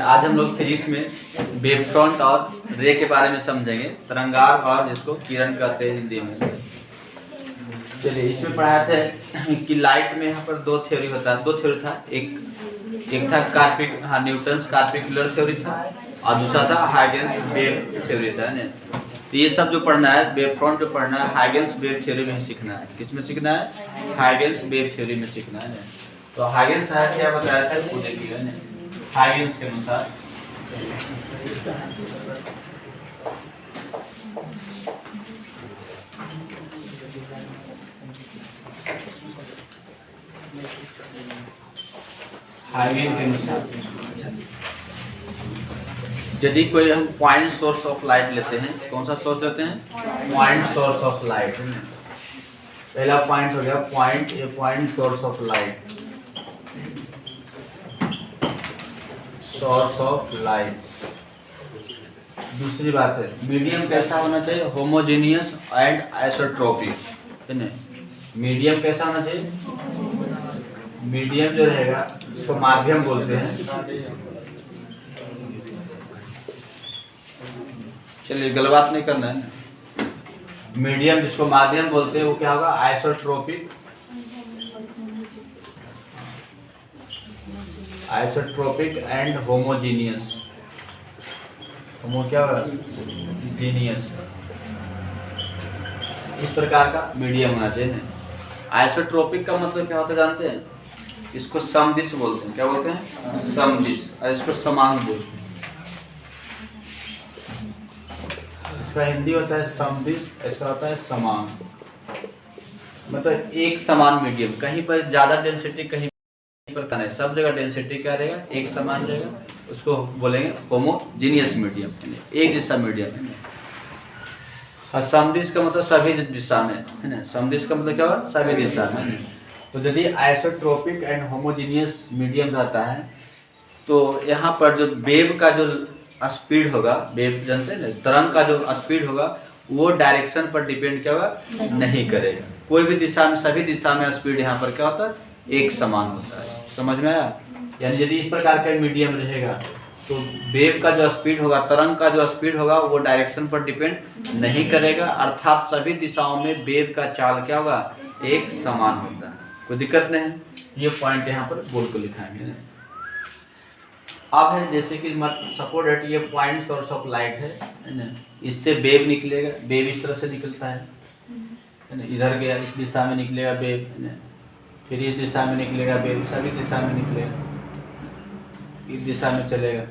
आज हम लोग फिजिक्स में वेव फ्रंट और रे के बारे में समझेंगे, तरंगार और जिसको किरण कहते हैं हिंदी में। चलिए, इसमें पढ़ाया था कि लाइट में यहाँ पर दो थ्योरी होता है, दो थ्योरी था। एक था कार्पिक, हाँ, न्यूटन्स कार्पिकुलर थ्योरी था, और दूसरा था हाइगेंस वेव थ्योरी था ना। तो ये सब जो पढ़ना है, वेव फ्रंट जो पढ़ना है, हाइगेंस वेव थ्योरी में ही सीखना है। किस में सीखना है? हाइगेंस वेव थ्योरी में सीखना है ना। तो हाइगेंस है क्या बताया था, वो देखिए ना। हाइगेंस के अनुसार हाइगेन के अनुसार यदि कोई हम पॉइंट सोर्स ऑफ लाइट लेते हैं, कौन सा सोर्स लेते हैं? Point source of light. पहला पॉइंट हो गया point, A point source of light, source of light. दूसरी बात है, मीडियम कैसा होना चाहिए? होमोजेनियस एंड आइसोट्रोपिक, है ना। मीडियम कैसा होना चाहिए? मीडियम जो रहेगा उसको माध्यम बोलते हैं। चलिए, गलत बात नहीं करना है। मीडियम जिसको माध्यम बोलते हैं वो क्या होगा? Isotropic, isotropic and homogeneous. Homo क्या होगा? जीनियस। इस प्रकार का मीडियम होना चाहिए ना। आइसोट्रोपिक का मतलब क्या होता है जानते हैं? इसको समदिश बोलते हैं। क्या बोलते हैं? समदिश। और इसको समान बोलते हैं। इसका हिंदी होता है समदिश, ऐसा होता है समान। मतलब एक समान मीडियम, कहीं पर ज्यादा डेंसिटी, कहीं पर कम है, सब जगह डेंसिटी क्या रहेगा? एक समान रहेगा। उसको बोलेंगे होमोजीनियस मीडियम, एक जैसा मीडियम है। और समदिश का मतलब सभी दिशा में, है ना। समदिश का मतलब क्या होगा? सभी दिशा में। तो यदि आइसोट्रोपिक एंड होमोजीनियस मीडियम रहता है तो यहाँ पर जो वेव का जो स्पीड होगा, वेव जानते हैं ना, तरंग का जो स्पीड होगा वो डायरेक्शन पर डिपेंड क्या होगा? नहीं करेगा। कोई भी दिशा में, सभी दिशा में स्पीड यहाँ पर क्या होता है? एक समान होता है। समझ में आया? यानी यदि इस प्रकार का मीडियम रहेगा तो वेव का जो स्पीड होगा, तरंग का जो स्पीड होगा वो डायरेक्शन पर डिपेंड नहीं करेगा, अर्थात सभी दिशाओं में वेव का चाल क्या होगा? एक समान होता है। कोई दिक्कत नहीं है। ये पॉइंट यहाँ पर बोर्ड को लिखाएंगे। अब है जैसे कि सपोज दैट ये पॉइंट सोर्स ऑफ लाइट है ना, इससे वेव निकलेगा। वेव इस तरह से निकलता है ना, इधर गया, इस दिशा में निकलेगा वेव, है ना। फिर इस दिशा में निकलेगा वेव, सभी दिशा में निकलेगा। इस दिशा में चलेगा,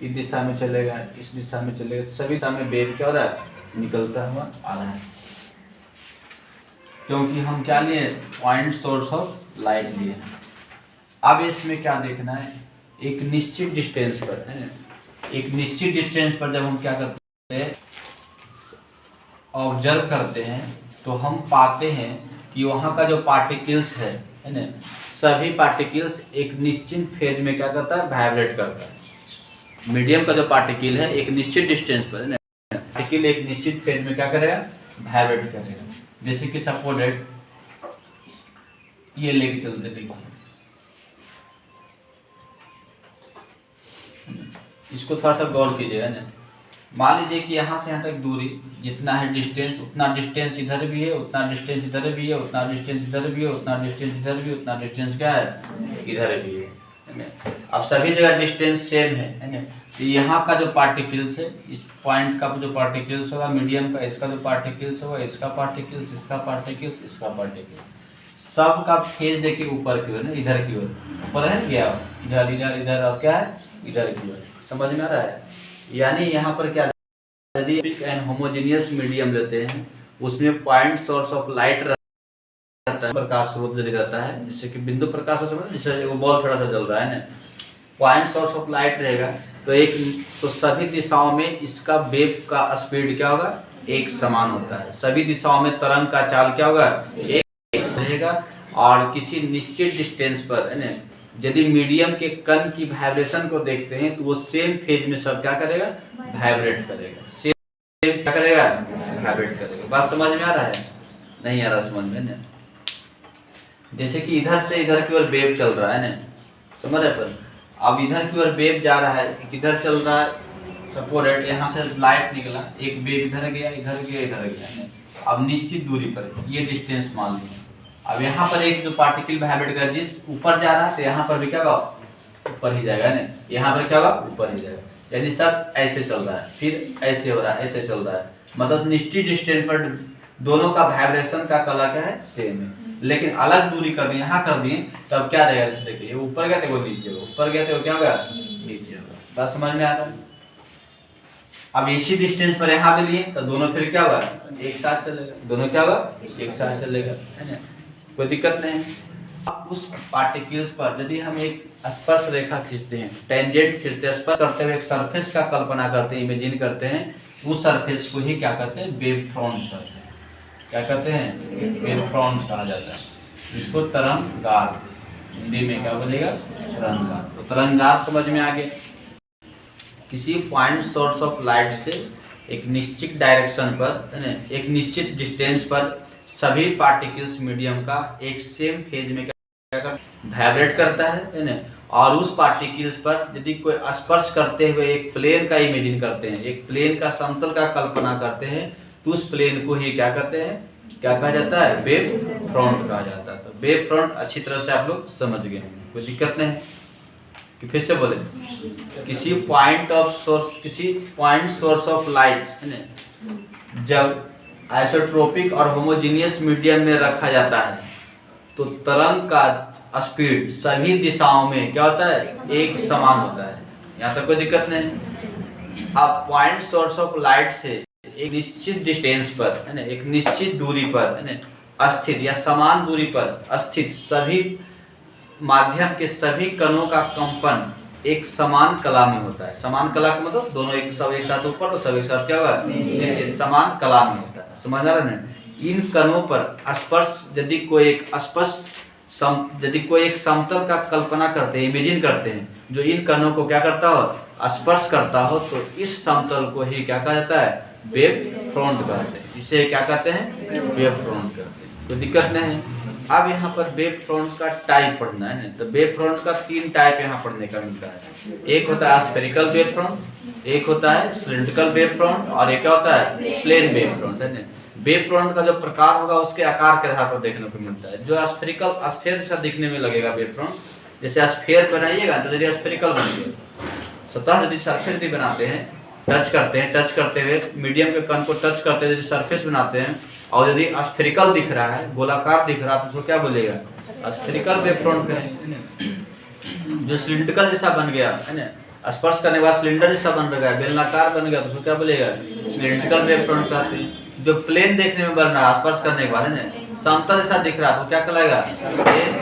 इस दिशा में चलेगा, इस दिशा में चलेगा, सभी दिशा में वेव क्या हो रहा है? निकलता हुआ आ रहा है। क्योंकि हम क्या लिए? पॉइंट सोर्स ऑफ लाइट लिए। अब इसमें क्या देखना है? एक निश्चित डिस्टेंस पर, है ना, एक निश्चित डिस्टेंस पर जब हम क्या करते हैं? ऑब्जर्व करते हैं, तो हम पाते हैं कि वहाँ का जो पार्टिकल्स है ना, सभी पार्टिकल्स एक निश्चित फेज में क्या करता है? वाइब्रेट करता है। मीडियम का जो पार्टिकल है एक निश्चित डिस्टेंस पर, है ना, पार्टिकल एक निश्चित फेज में क्या करेगा? वाइब्रेट करेगा। जैसे कि सपोज दैट ये लेके चलते देखिए, इसको थोड़ा सा गौर कीजिएगा ना। मान लीजिए कि यहाँ से यहाँ तक दूरी जितना है डिस्टेंस, उतना डिस्टेंस इधर भी है, उतना डिस्टेंस इधर भी है, उतना डिस्टेंस इधर भी है, उतना डिस्टेंस इधर भी है, उतना डिस्टेंस क्या है? इधर भी है ना। अब सभी जगह डिस्टेंस सेम है ना। तो यहाँ का जो पार्टिकल्स है, इस पॉइंट का जो पार्टिकल्स होगा मीडियम का, इसका जो पार्टिकल्स होगा, इसका पार्टिकल्स, इसका पार्टिकल्स, इसका पार्टिकल्स, सब का फेज देखिए ऊपर की ओर ना, इधर की ओर ऊपर है क्या? इधर इधर इधर, और क्या है? इधर की ओर। समझ में आ रहा है? यानी यहाँ पर क्या, यदि एंड होमोजेनियस मीडियम लेते हैं उसमें पॉइंट सोर्स ऑफ लाइट रहता है, प्रकाश स्रोत यदि रहता है, जैसे कि बिंदु प्रकाश हो समझ, जैसे वो बॉल थोड़ा सा चल रहा है ना, पॉइंट सोर्स ऑफ लाइट रहेगा तो सभी दिशाओं में इसका वेव का स्पीड क्या होगा? एक समान होता है। सभी दिशाओं में तरंग का चाल क्या होगा? एक रहेगा। और किसी निश्चित डिस्टेंस पर, है ना, यदि मीडियम के कण की वाइब्रेशन को देखते हैं तो वो सेम फेज में सब क्या करेगा? वाइब्रेट करेगा। सेम क्या करेगा? वाइब्रेट करेगा। बात समझ में आ रहा है? नहीं आ रहा समझ में? नहीं। जैसे कि इधर से इधर की ओर वेव चल रहा है ना, समझ रहे पर। अब इधर की ओर वेव जा रहा है, किधर चल रहा है, सपोज यहाँ से लाइट निकला, एक वेव इधर गया, इधर गया, इधर गया। अब निश्चित दूरी पर ये डिस्टेंस मान लीजिए। अब यहाँ पर एक जो पार्टिकल वाइब्रेट कर जिस ऊपर जा रहा है, तो यहाँ पर भी क्या होगा, ऊपर ही जाएगा ना, यहाँ पर क्या होगा, ऊपर ही जाएगा। यानी सब ऐसे चल रहा है, फिर ऐसे हो रहा है, ऐसे चल रहा है, मतलब निश्चित डिस्टेंस पर दोनों का वाइब्रेशन का कला क्या है, सेम है। लेकिन अलग दूरी कर दिए, यहाँ कर दिए, तब क्या रहेगा, जैसे देखिए ऊपर गया तो वो नीचे होगा, ऊपर गया तो क्या होगा, नीचे होगा। बात समझ में आ रहा है। अब इसी डिस्टेंस पर यहाँ भी लिए तो दोनों फिर क्या होगा, एक साथ चलेगा, दोनों क्या होगा, एक साथ चलेगा, है ना, कोई दिक्कत नहीं। अब उस पार्टिकल्स पर यदि हम एक स्पर्श रेखा खींचते हैं, टेंजेंट खींचते हैं, स्पर्श करते हुए एक सरफेस का कल्पना करते हैं, इमेजिन करते हैं, उस सरफेस को ही क्या करते हैं, वेव फ्रंट करते हैं। क्या कहते हैं, वेव फ्रंट कहा जाता है। इसको तरंगार, हिंदी में क्या बोलेगा, तरंगार। तो तरंगार समझ में आ गया। किसी पॉइंट सोर्स ऑफ लाइट से एक निश्चित डायरेक्शन पर, एक निश्चित डिस्टेंस पर सभी पार्टिकल्स मीडियम का एक सेम फेज में क्या वाइब्रेट करता है ना, और उस पार्टिकल्स पर यदि कोई स्पर्श करते हुए एक प्लेन का इमेजिन करते हैं, एक प्लेन का समतल का कल्पना करते हैं, तो उस प्लेन को ही क्या कहते हैं, क्या कहा जाता है, वेव फ्रंट कहा जाता है। तो वेव फ्रंट अच्छी तरह से आप लोग समझ गए, कोई दिक्कत नहीं है कि फिर से बोले, किसी पॉइंट सोर्स ऑफ लाइट है ना, जब आइसोट्रोपिक और होमोजीनियस मीडियम में रखा जाता है, तो तरंग का स्पीड सभी दिशाओं में क्या होता है, एक समान होता है। यहाँ तक कोई दिक्कत नहीं। अब पॉइंट सोर्स ऑफ लाइट से एक निश्चित डिस्टेंस पर है ना, एक निश्चित दूरी पर है ना स्थित या समान दूरी पर स्थित सभी माध्यम के सभी कणों का कंपन एक समान कला में होता है। समान कला का मतलब दोनों एक साथ ऊपर तो सब एक साथ क्या होगा, नीचे, समान कला में होता है। समझ आ रहा है। इन कणों पर स्पर्श यदि कोई एक समतल का कल्पना करते हैं, इमेजिन करते हैं, जो इन कणों को क्या करता हो, स्पर्श करता हो, तो इस समतल को ही क्या कहा जाता है, वेव फ्रंट कहते हैं। इसे क्या कहते हैं, वेव फ्रंट कहते हैं। कोई दिक्कत नहीं है। अब यहाँ पर वेव फ्रंट का टाइप पढ़ना है, तो वेव फ्रंट का 3 टाइप यहाँ पढ़ने का मिलता है। एक होता है स्फेरिकल वेव फ्रंट, एक होता है सिलिंड्रिकल वेव फ्रंट, और एक होता है प्लेन वेव फ्रंट, है ना। वेव फ्रंट का जो प्रकार होगा उसके आकार के आधार पर देखने को मिलता है। जो स्फेरिकल, स्फेयर जैसा दिखने में लगेगा वेव फ्रंट, जैसे स्फेयर बनाइएगा तो यदि स्फेरिकल बनेगा, सतह यदि सरफेस यदि बनाते हैं, टच करते हैं, टच करते हुए मीडियम के कण को टच करते हुए सरफेस बनाते हैं, और यदि स्फेरिकल दिख रहा है, गोलाकार दिख रहा है, तो उसको क्या बोलेगा, स्फेरिकल वेव फ्रंट कहेंगे। जो सिलिंड्रिकल जैसा बन गया है ना, स्पर्श करने के बाद सिलेंडर जैसा बन रहा है, बेलनाकार बन गया, तो उसको क्या बोलेगा, सिलिंड्रिकल वेव फ्रंट कहते हैं। जो प्लेन देखने में बन रहा है स्पर्श करने के बाद है ना, समतल जैसा दिख रहा है, तो क्या कहलाएगा,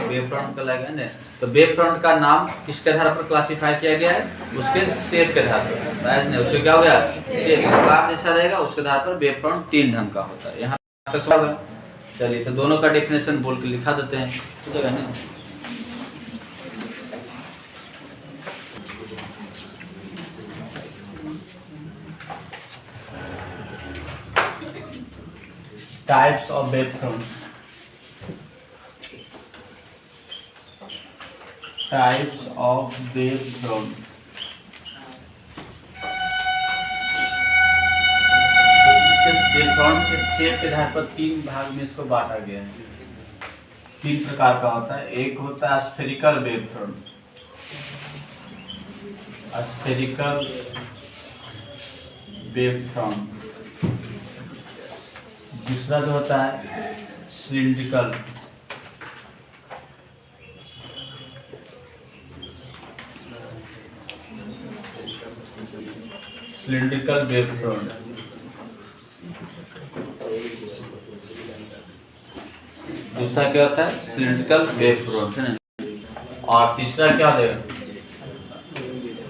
वेव फ्रंट कहलाएगा, है ना। तो वेव फ्रंट का नाम किसके आधार पर क्लासिफाई किया गया है, उसके शेप के आधार पर। उससे क्या हो गया, शेप आकार जैसा रहेगा, उसके आधार पर वेव फ्रंट 3 ढंग का होता है। यहाँ तक समझ गए। चलिए तो दोनों का डेफिनेशन बोल के लिखा देते हैं, ठीक है ना। Types of wave front, types of wave front. Wave front के शेप के आधार पर 3 भाग में इसको बांटा गया है। 3 प्रकार का होता है। एक होता है spherical wave front, spherical wave front. दूसरा जो होता है सिलिंड्रिकल, सिलिंड्रिकल वेव फ्रंट। दूसरा क्या होता है, सिलिंड्रिकल वेव फ्रंट, है ना। और तीसरा क्या होता है,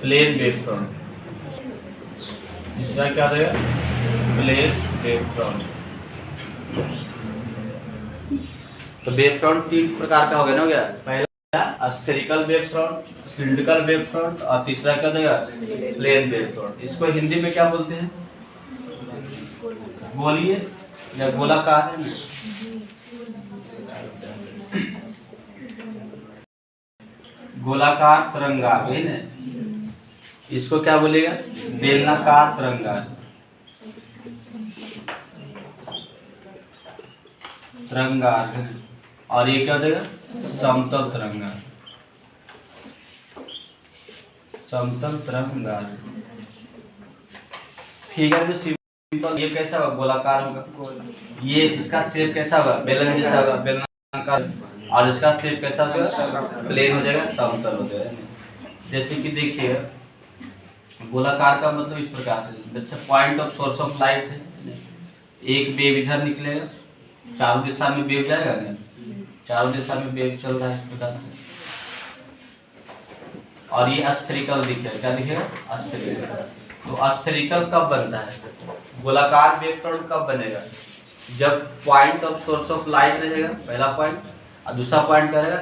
प्लेन वेव फ्रंट। तीसरा क्या होता है, प्लेन वेव फ्रंट। तो वेव फ्रंट 3 प्रकार का हो गया ना, हो गया। पहला spherical wave front, cylindrical wave front, और तीसरा क्या देगा, प्लेन वेव फ्रंट। इसको हिंदी में क्या बोलते हैं, बोलिए, या गोलाकार है। गोलाकार तरंगार, वही ना, इसको क्या बोलेगा, बेलनाकार तरंगार, तरंगार। और ये क्या हो जाएगा, समतल तरंगार, समतल तरंगार। फिगर में सिंपल, ये कैसा होगा, गोलाकार होगा, ये इसका शेप कैसा होगा, बेलन जैसा होगा, बेलनाकार। और इसका शेप कैसा होगा, प्लेन हो जाएगा, समतल हो जाएगा। जैसे कि देखिए गोलाकार का मतलब इस प्रकार से, जैसे point of source of light है, एक वेव इधर निकलेगा, चारों दिशा में वेव जाएगा ना, चारों दिशा में वेव चल रहा है इस प्रकार से। और ये स्फेरिकल दिखेगा, क्या दिखेगा, स्फेरिकल। तो स्फेरिकल कब बनता है, गोलाकार वेव फ्रंट कब बनेगा, जब point of source of light रहेगा, पहला पॉइंट, और दूसरा पॉइंट क्या रहेगा,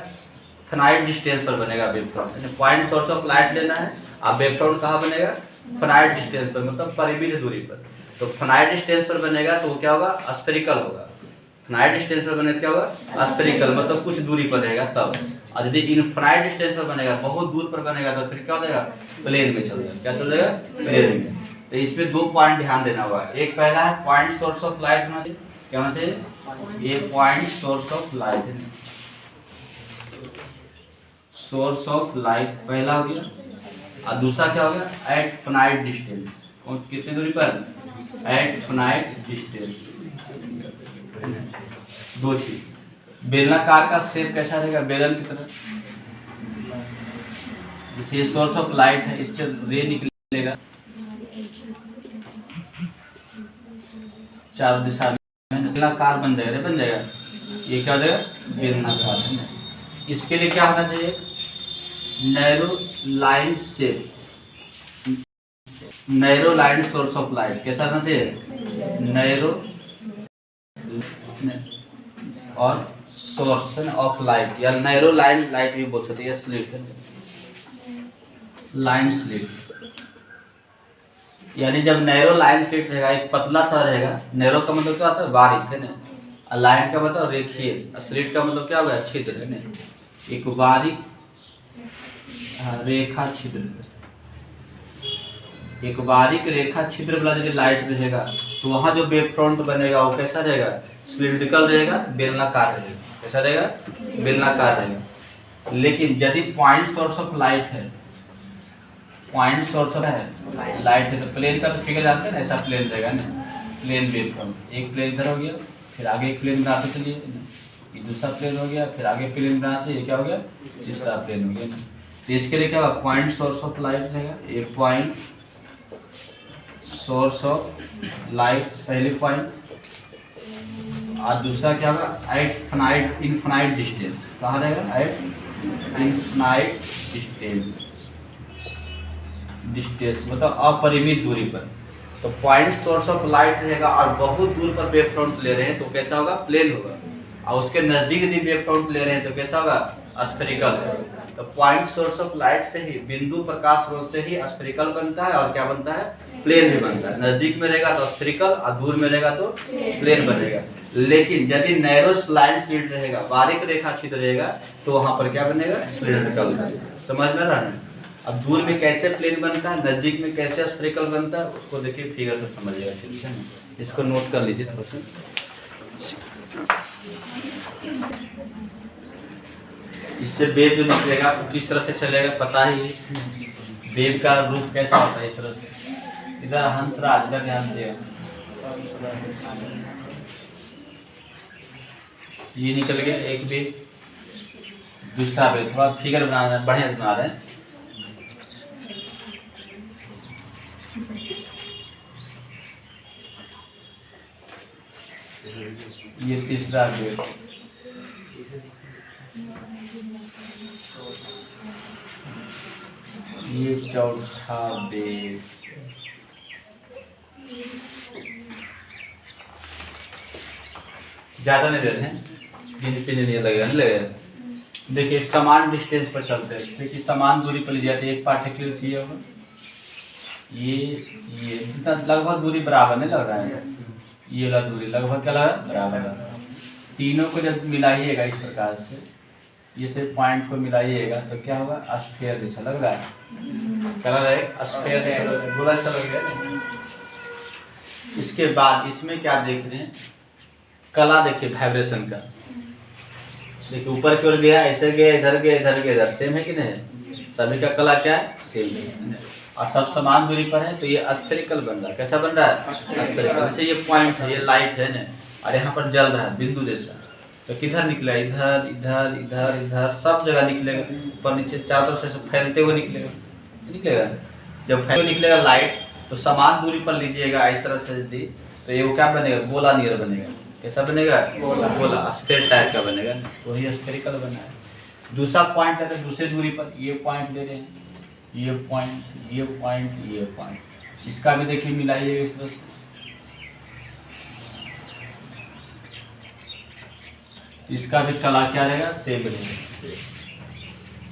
फाइनाइट डिस्टेंस पर बनेगा wave front. Point source of light लेना है, अब वेव फ्रंट कहाँ बनेगा, फाइनाइट डिस्टेंस पर, मतलब परिमित दूरी पर। तो फाइनाइट डिस्टेंस पर बनेगा तो क्या होगा, स्फेरिकल होगा। फाइनाइट डिस्टेंस पर बने तो क्या होगा, स्फेरिकल, मतलब कुछ दूरी पर रहेगा तब। और यदि इनफाइनाइट डिस्टेंस पर बनेगा, बहुत दूर पर बनेगा, तो फिर क्या हो जाएगा, प्लेन में चल जाएगा, क्या चल जाएगा, प्लेन में। तो इसमें दो पॉइंट ध्यान देना होगा, एक पहला है पॉइंट सोर्स ऑफ लाइट होना चाहिए, क्या होना चाहिए, ये पॉइंट सोर्स ऑफ लाइट है, सोर्स ऑफ लाइट पहला हो गया। और दूसरा क्या हो गया, एट फाइनाइट डिस्टेंस, कितनी दूरी पर, एट फाइनाइट डिस्टेंस, दो चीज। बेलनाकार का शेप कैसा रहेगा, बेलन की तरह, जैसे सोर्स ऑफ लाइट है, इससे रे निकलेगा चारों दिशा में, बेलनाकार बन जाएगा, बन जाएगा, ये क्या हो जाएगा, बेलनाकार है ना। इसके लिए क्या होना चाहिए, narrow line shape, narrow line source of light, कैसा होना चाहिए, नैरो और सोर्स ऑफ लाइट, या नैरो लाइन लाइट भी बोल सकते हैं, स्लिट है, लाइन स्लिट। यानी जब नैरो लाइन स्लिट रहेगा, एक पतला सा रहेगा, नैरो का मतलब क्या होता है, बारीक है ना, लाइन का मतलब रेखीय, स्लिट का मतलब क्या होगा, छिद्र है ना, एक बारीक रेखा छिद्र, एक बारीक रेखा छिद्र वाला यदि लाइट रहेगा, तो वहां जो वेव फ्रंट बनेगा वो कैसा रहेगा, सिलिंड्रिकल रहेगा, बेलनाकार रहेगा, कैसा रहेगा, बेलनाकार रहेगा। लेकिन यदि पॉइंट सोर्स ऑफ लाइट है, पॉइंट सोर्स ऑफ है लाइट है, तो प्लेन का तो फिगर जानते हैं ना, ऐसा प्लेन रहेगा ना, प्लेन वेव फ्रंट, एक प्लेन इधर हो गया, फिर आगे एक प्लेन बनाते चलिए, ये दूसरा प्लेन हो गया, फिर आगे प्लेन बनाते, ये क्या हो गया, तीसरा प्लेन हो गया। तो इसके लिए क्या होगा, पॉइंट सोर्स ऑफ लाइट रहेगा, ये पॉइंट सोर्स ऑफ लाइट पहले पॉइंट, और दूसरा क्या होगा, एट फाइनाइट इनफाइनाइट डिस्टेंस, कहाँ रहेगा, एट इनफाइनाइट डिस्टेंस, डिस्टेंस मतलब अपरिमित दूरी पर। तो पॉइंट सोर्स ऑफ लाइट रहेगा और बहुत दूर पर वेव फ्रंट ले रहे हैं तो कैसा होगा, प्लेन होगा, और उसके नजदीक यदि वेव फ्रंट ले रहे हैं तो कैसा होगा, स्फेरिकल है। तो पॉइंट सोर्स ऑफ लाइट से ही, बिंदु प्रकाश स्रोत से ही स्फेरिकल बनता है, और क्या बनता है, प्लेन भी बनता है। नजदीक में रहेगा तो स्फेरिकल, और दूर में रहेगा तो प्लेन बनेगा। लेकिन यदि नैरो लाइन स्लिट रहेगा, बारीक रेखा छिद्र रहेगा, तो वहां पर क्या बनेगा, सिलिंड्रिकल। समझ में रहा है। अब दूर में कैसे प्लेन बनता है, नजदीक में कैसे स्फेरिकल बनता है, उसको देखिए फिगर से समझिएगा, ठीक है। इसको नोट कर लीजिए थोड़ा सा। इससे वेव जो निकलेगा तो किस तरह से चलेगा पता ही है, वेव का रूप कैसा होता है, इस तरह से। इधर हंसराज, इधर ध्यान दिएगा, ये निकल गया एक वेव, दूसरा वेव, थोड़ा फिगर बनाना है, बढ़िया से बना रहे हैं। ये तीसरा वेव, ये चौथा वेव, ज्यादा नहीं दे रहे हैं, नहीं लगेगा, नहीं लगेगा। देखिए समान डिस्टेंस पर चलते हैं, जैसे कि समान दूरी पर ले जाते हैं, एक पार्टिकल्स ये होगा, ये लगभग दूरी बराबर नहीं लग रहा है, ये वाला दूरी लगभग क्या लग रहा है, बराबर। तीनों को जब मिलाइएगा इस प्रकार से, ये से पॉइंट को मिलाइएगा तो क्या होगा, स्फीयर जैसा लग रहा है, कलर है स्फीयर जैसा, गोला सा लग गया ना। इसके बाद इसमें क्या देख रहे हैं, कला देखिए वाइब्रेशन का, देखिए ऊपर की ओर गया, ऐसे गया, इधर गया, इधर गया, इधर, सेम है कि नहीं, सभी का कला क्या है, सेम है, और सब समान दूरी पर है, तो ये स्फेरिकल बन रहा है। कैसा बन रहा है, स्फेरिकल। जैसे ये पॉइंट है, ये लाइट है ना, और यहाँ पर जल रहा है बिंदु जैसा, तो किधर निकलेगा, इधर इधर इधर इधर सब जगह निकलेगा, ऊपर नीचे चारों तरफ से फैलते हुए निकलेगा, निकलेगा। जब फैलते हुए निकलेगा लाइट, तो समान दूरी पर लीजिएगा इस तरह से दी, तो ये वो क्या बनेगा, गोला नियर बनेगा। कैसा बनेगा, गोला स्फीयर टाइप का बनेगा, वही स्फेरिकल बना है। दूसरा पॉइंट है तो दूसरी दूरी पर ये पॉइंट ले रहे हैं, ये पॉइंट, ये पॉइंट, ये पॉइंट, इसका भी देखिए मिलाइएगा इस तरह से, इसका भी कला क्या रहेगा, सेम रहेगा,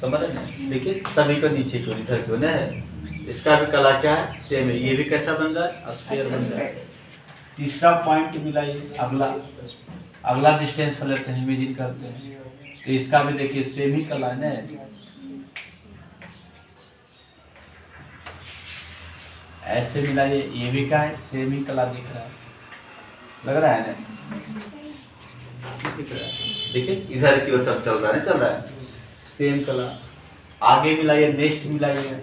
समझ रहे हैं। देखिए सभी को नीचे क्यों, इधर क्यों ना है, इसका भी कला क्या है, सेम है, ये भी कैसा बन रहा है, स्फीयर बन रहा है। तीसरा पॉइंट मिलाइए, अगला डिस्टेंस पर लेते हैं, इमेजिन करते हैं, तो इसका भी देखिए सेम ही कला है ना, ऐसे मिलाइए, ये भी क्या है, सेम ही कला दिख रहा है, लग रहा है ना, देखिए इधर की ओर सब चल रहा है, चल रहा है, सेम कला। आगे मिलाइए, नेक्स्ट मिलाइए,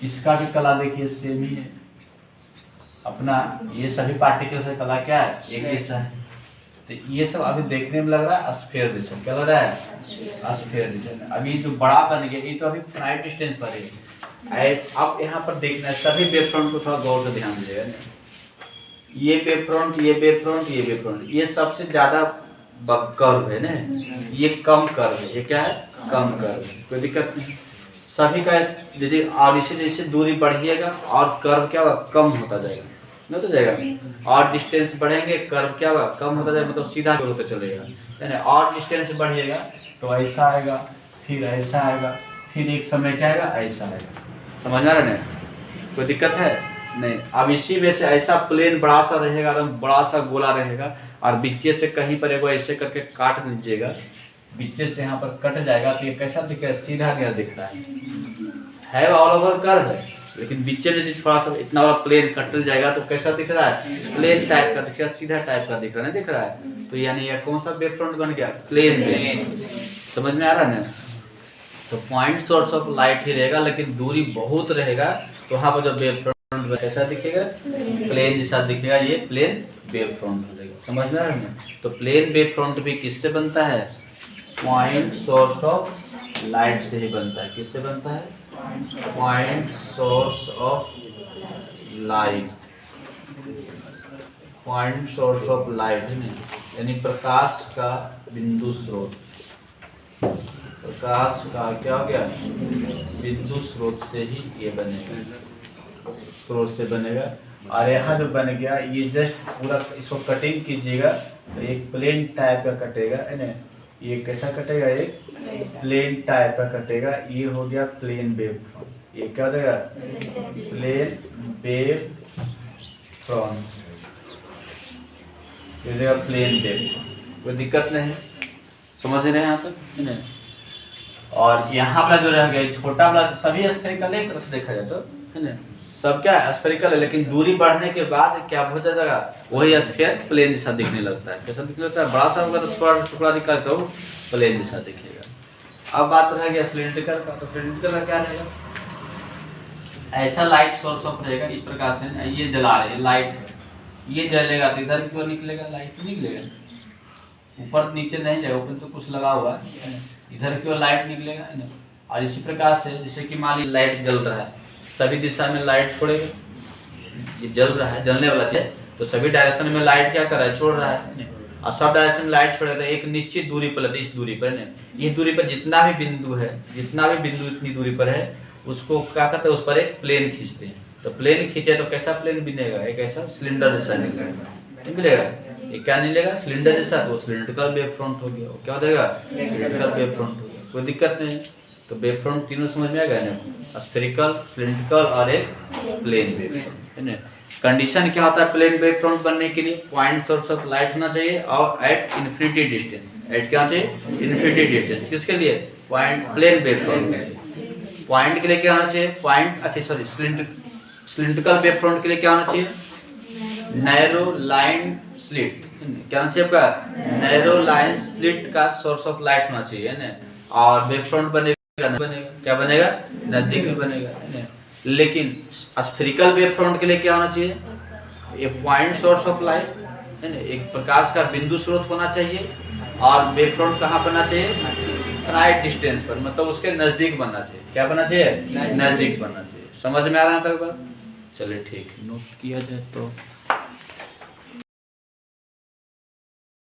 इसका भी कला देखिए सेम ही है अपना, ये सभी पार्टिकल से कला क्या है, एक जैसा है। तो ये सब अभी देखने में लग रहा है स्फीयर जैसा, क्या लग रहा है, स्फीयर जैसा। अभी जो बड़ा बन गया, ये तो अभी फाइनाइट डिस्टेंस पर है। अब यहाँ पर देखना है, सभी वेव फ्रंट को थोड़ा गौर से ध्यान दीजिएगा। ये वेव फ्रंट, ये वेव फ्रंट, ये वेव फ्रंट, ये सबसे ज्यादा कर्व है ना, ये कम कर्व है, ये क्या है, कम कर्व, कोई दिक्कत नहीं, सभी का यदि, और इसी जैसे दूरी बढ़िएगा और कर्व क्या होगा, कम होता जाएगा, नहीं होता जाएगा, और डिस्टेंस बढ़ेंगे कर्व क्या होगा, कम होता जाएगा, मतलब सीधा होता चलेगा, है ना। और डिस्टेंस बढ़िएगा तो ऐसा आएगा, फिर ऐसा आएगा, फिर एक समय क्या आएगा, ऐसा आएगा, समझ में आ रहा है ना, कोई दिक्कत है नहीं। अब इसी में से ऐसा प्लेन बड़ा सा रहेगा, एकदम बड़ा सा गोला रहेगा, और बीचे से कहीं पर एगो ऐसे करके काट लीजिएगा, बीचे से यहाँ पर कट जाएगा, तो ये कैसा दिख रहा है, सीधा गया दिख रहा है ऑल ओवर कर्व है, लेकिन बीचे में थोड़ा सा इतना बड़ा प्लेन कट जाएगा तो कैसा दिख रहा है, प्लेन टाइप का दिख रहा है, सीधा टाइप का दिख रहा है, नहीं दिख रहा है। तो यानी यह कौन सा वेव फ्रंट बन गया, प्लेन, समझ में आ रहा है ना। तो पॉइंट सोर्स ऑफ लाइट ही रहेगा, लेकिन दूरी बहुत रहेगा, तो वहाँ पर जो वेव फ्रंट कैसा दिखेगा, प्लेन जैसा दिखेगा, ये प्लेन वेव फ्रंट रहेगा, समझ में आ रहा है ना। तो प्लेन वेव फ्रंट भी किससे बनता है, पॉइंट सोर्स ऑफ लाइट से ही बनता है। किससे बनता है, point source of light, point source of light यानी प्रकाश का बिंदु स्रोत, प्रकाश का क्या हो गया, बिंदु स्रोत से ही ये बनेगा, स्रोत से बनेगा। और यहाँ जो बन गया, ये जस्ट पूरा इसको कटिंग कीजिएगा तो एक प्लेन टाइप का कटेगा, है ना, ये कैसा कटेगा, एक प्लेन टाइप का कटेगा, ये हो गया प्लेन वेव फ्रंट, ये क्या हो जाएगा, प्लेन वेव फ्रंट, ये देगा प्लेन वेव, कोई दिक्कत नहीं, समझ रहे हैं यहाँ तक, है ना। और यहाँ पर जो रह गया छोटा वाला, सभी स्फेरिकल एक तरह से देखा जाए तो, है ना, सब क्या है स्फेरिकल है, लेकिन दूरी बढ़ने के बाद क्या हो जाएगा, वही स्फीयर प्लेन जैसा दिखने लगता है। कैसा दिखने लगता है, बड़ा सा होगा तो थोड़ा टुकड़ा दिखा तो प्लेन जैसा दिखेगा। अब बात रह गया सिलिंड्रिकल का, तो सिलिंड्रिकल का क्या रहेगा, ऐसा लाइट सोर्स ऑफ रहेगा, इस प्रकार से ये जला रहे लाइट, ये जलेगा तो इधर क्यों निकलेगा, लाइट निकलेगा, ऊपर नीचे नहीं जाएगा, ऊपर तो कुछ लगा हुआ है, इधर क्यों लाइट निकलेगा ना। और इसी प्रकार से जैसे कि मान ली लाइट जल रहा है, सभी दिशा में लाइट छोड़ेगा, ये जल रहा है, जलने वाला चीज, तो सभी डायरेक्शन में लाइट क्या कर रहा है, छोड़ रहा है, और सब डायरेक्शन में लाइट छोड़ेगा, तो एक निश्चित दूरी पर लेते, इस दूरी पर ना, इस दूरी पर जितना भी बिंदु है, जितना भी बिंदु इतनी दूरी पर है, उसको क्या करते हैं, उस पर एक प्लेन खींचते हैं। तो प्लेन खींचे तो कैसा प्लेन बनेगा, एक ऐसा सिलेंडर जैसा निकलेगा, ये क्या निकलेगा, सिलेंडर जैसा, तो सिलिंड्रिकल वेव फ्रंट हो गया, क्या हो जाएगा, सिलिंड्रिकल वेव फ्रंट हो गया, कोई दिक्कत नहीं। तो वेव फ्रंट तीनों समझ में आ गया ना, स्फेरिकल, सिलिंड्रिकल और एक प्लेन वेव फ्रंट, है ना। कंडीशन क्या होता है प्लेन वेव फ्रंट बनने के लिए? पॉइंट सोर्स ऑफ लाइट होना चाहिए और एट इन्फिनिटी डिस्टेंस। एट क्या चाहिए? Infinity distance. किसके लिए? पॉइंट प्लेन वेव फ्रंट के लिए। पॉइंट के लिए क्या होना चाहिए? पॉइंट अच्छा सॉरी सिलिंड्रिकल वेव फ्रंट के लिए क्या होना चाहिए? Narrow line slit. क्या होना चाहिए आपका? नैरो लाइन स्लिट का सोर्स ऑफ लाइट होना चाहिए है ना। और वेव फ्रंट बनेगा क्या बनेगा? नजदीक में बनेगा है ना। लेकिन स्फेरिकल वेव फ्रंट के लिए क्या होना चाहिए? ए पॉइंट सोर्स ऑफ लाइट है ना, एक प्रकाश का बिंदु स्रोत होना चाहिए। और वेव फ्रंट कहाँ बनना चाहिए? राइट डिस्टेंस पर, मतलब उसके नजदीक बनना चाहिए। क्या बनना चाहिए? नजदीक बनना चाहिए। समझ में आ रहा है तक बात? चलिए ठीक, नोट किया जाए तो